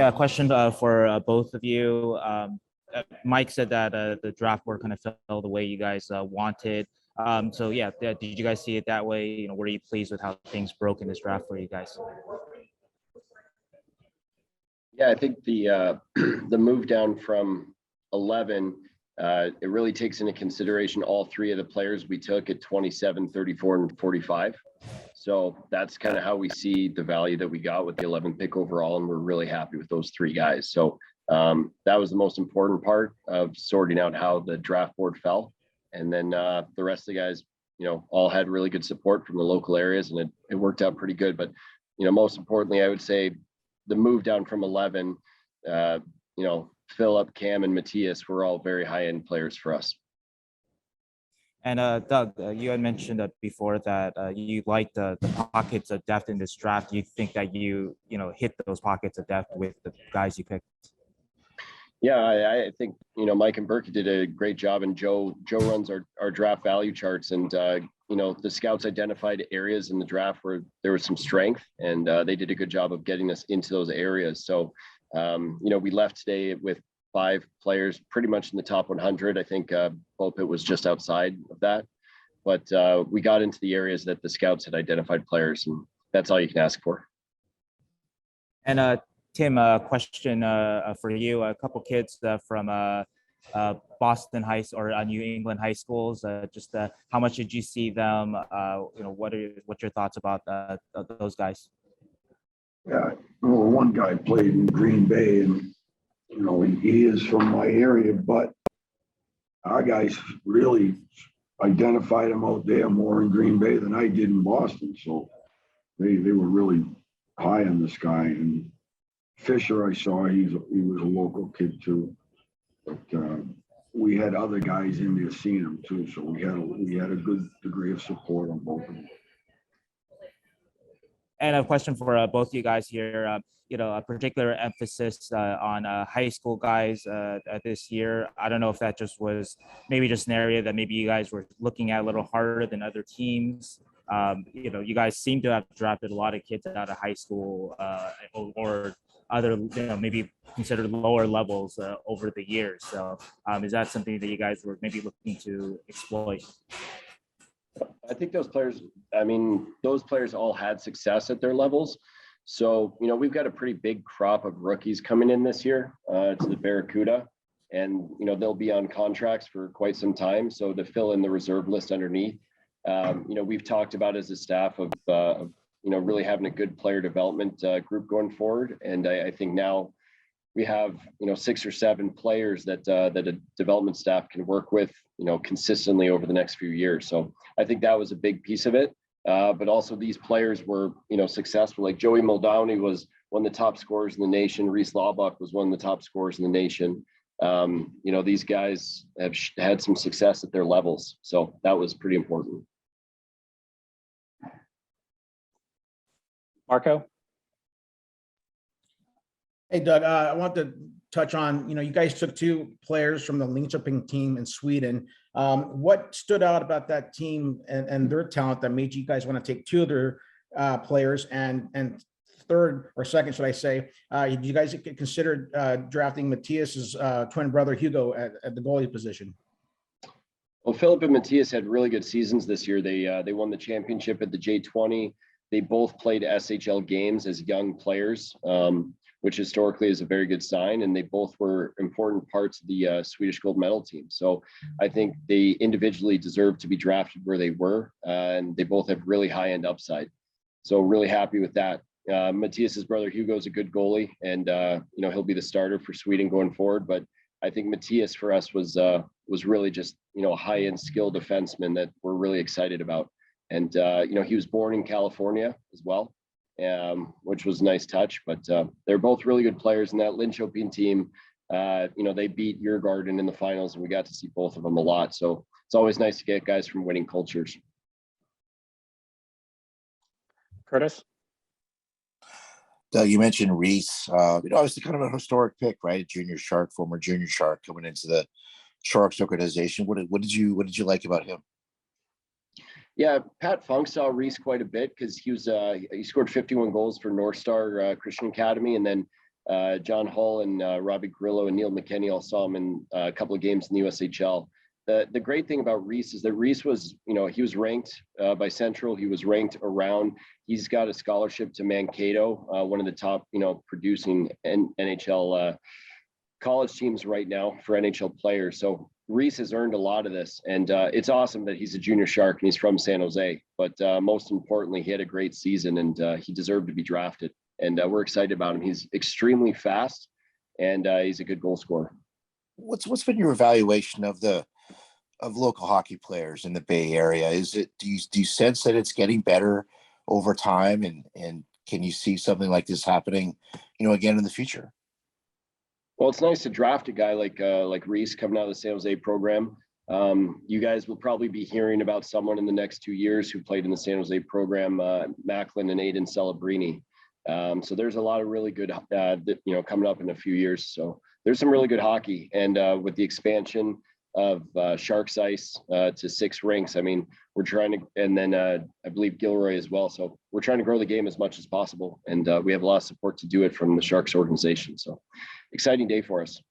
Yeah, a question for both of you. Mike said that the draft board kind of fell the way you guys wanted. So yeah, did you guys see it that way? Were you pleased with how things broke in this draft for you guys? Yeah, I think the the move down from 11, it really takes into consideration all three of the players we took at 27, 34, and 45. So that's kind of how we see the value that we got with the 11th pick overall, and we're really happy with those three guys. So that was the most important part of sorting out how the draft board fell. And then the rest of the guys, all had really good support from the local areas, and it worked out pretty good. But, most importantly, I would say the move down from 11, Philip, Cam, and Matthias were all very high-end players for us. And Doug, you had mentioned before that you liked the pockets of depth in this draft. Do you think that you hit those pockets of depth with the guys you picked? Yeah, I think Mike and Burke did a great job, and Joe runs our draft value charts, and the scouts identified areas in the draft where there was some strength, and they did a good job of getting us into those areas. So we left today with 5 players pretty much in the top 100. I think Bulpit was just outside of that, but we got into the areas that the scouts had identified players, and that's all you can ask for. And Tim, a question for you. A couple kids from Boston High or New England high schools. Just how much did you see them? What's your thoughts about those guys? Yeah, well, one guy played in Green Bay, and he is from my area, but our guys really identified him out there more in Green Bay than I did in Boston. So they were really high on this guy. And Fisher, I saw he was a local kid too, but we had other guys in there seeing him too. So we had a good degree of support on both of them. And a question for both of you guys here. A particular emphasis on high school guys this year. I don't know if that just was maybe just an area that maybe you guys were looking at a little harder than other teams. You guys seem to have drafted a lot of kids out of high school or other, maybe considered lower levels over the years. So is that something that you guys were maybe looking to exploit? I think those players all had success at their levels. So, we've got a pretty big crop of rookies coming in this year to the Barracuda, and, they'll be on contracts for quite some time. So to fill in the reserve list underneath, we've talked about as a staff of really having a good player development group going forward. And I think now we have, 6 or 7 players that a development staff can work with, consistently over the next few years. So I think that was a big piece of it. But also these players were, successful. Like Joey Muldowney was one of the top scorers in the nation. Reese Laubach was one of the top scorers in the nation. These guys have had some success at their levels. So that was pretty important. Marco? Hey, Doug, I want to touch on, you guys took 2 players from the Linköping team in Sweden. What stood out about that team and their talent that made you guys want to take 2 of their players? And third or second, should I say, did you guys consider drafting Matthias's twin brother, Hugo, at the goalie position? Well, Philip and Matthias had really good seasons this year. They won the championship at the J20. They both played SHL games as young players, which historically is a very good sign. And they both were important parts of the Swedish gold medal team. So I think they individually deserve to be drafted where they were. And they both have really high end upside. So really happy with that. Matthias's brother Hugo is a good goalie, and he'll be the starter for Sweden going forward. But I think Matthias for us was really just a high end skill defenseman that we're really excited about. And he was born in California as well, which was a nice touch. But they're both really good players. And that Linköping team, they beat Djurgården in the finals, and we got to see both of them a lot. So it's always nice to get guys from winning cultures. Curtis? You mentioned Reese. Obviously kind of a historic pick, right? Junior Shark, former Junior Shark, coming into the Sharks organization. What did you like about him? Yeah, Pat Funk saw Reese quite a bit because he scored 51 goals for North Star Christian Academy, and then John Hull and Robbie Grillo and Neil McKenney all saw him in a couple of games in the USHL. The great thing about Reese is that Reese was, he was ranked by Central. He was ranked around. He's got a scholarship to Mankato, one of the top, producing NHL college teams right now for NHL players. So Reese has earned a lot of this, and it's awesome that he's a junior Shark and he's from San Jose. But most importantly, he had a great season, and he deserved to be drafted. And we're excited about him. He's extremely fast, and he's a good goal scorer. What's been your evaluation of local hockey players in the Bay Area? Do you sense that it's getting better over time, and can you see something like this happening, again in the future? Well, it's nice to draft a guy like Reese coming out of the San Jose program. You guys will probably be hearing about someone in the next 2 years who played in the San Jose program, Macklin and Aiden Celebrini. So there's a lot of really good, coming up in a few years. So there's some really good hockey, and with the expansion of Sharks Ice to 6 rinks, I mean, we're trying to, and then I believe Gilroy as well. So we're trying to grow the game as much as possible, and we have a lot of support to do it from the Sharks organization. So exciting day for us.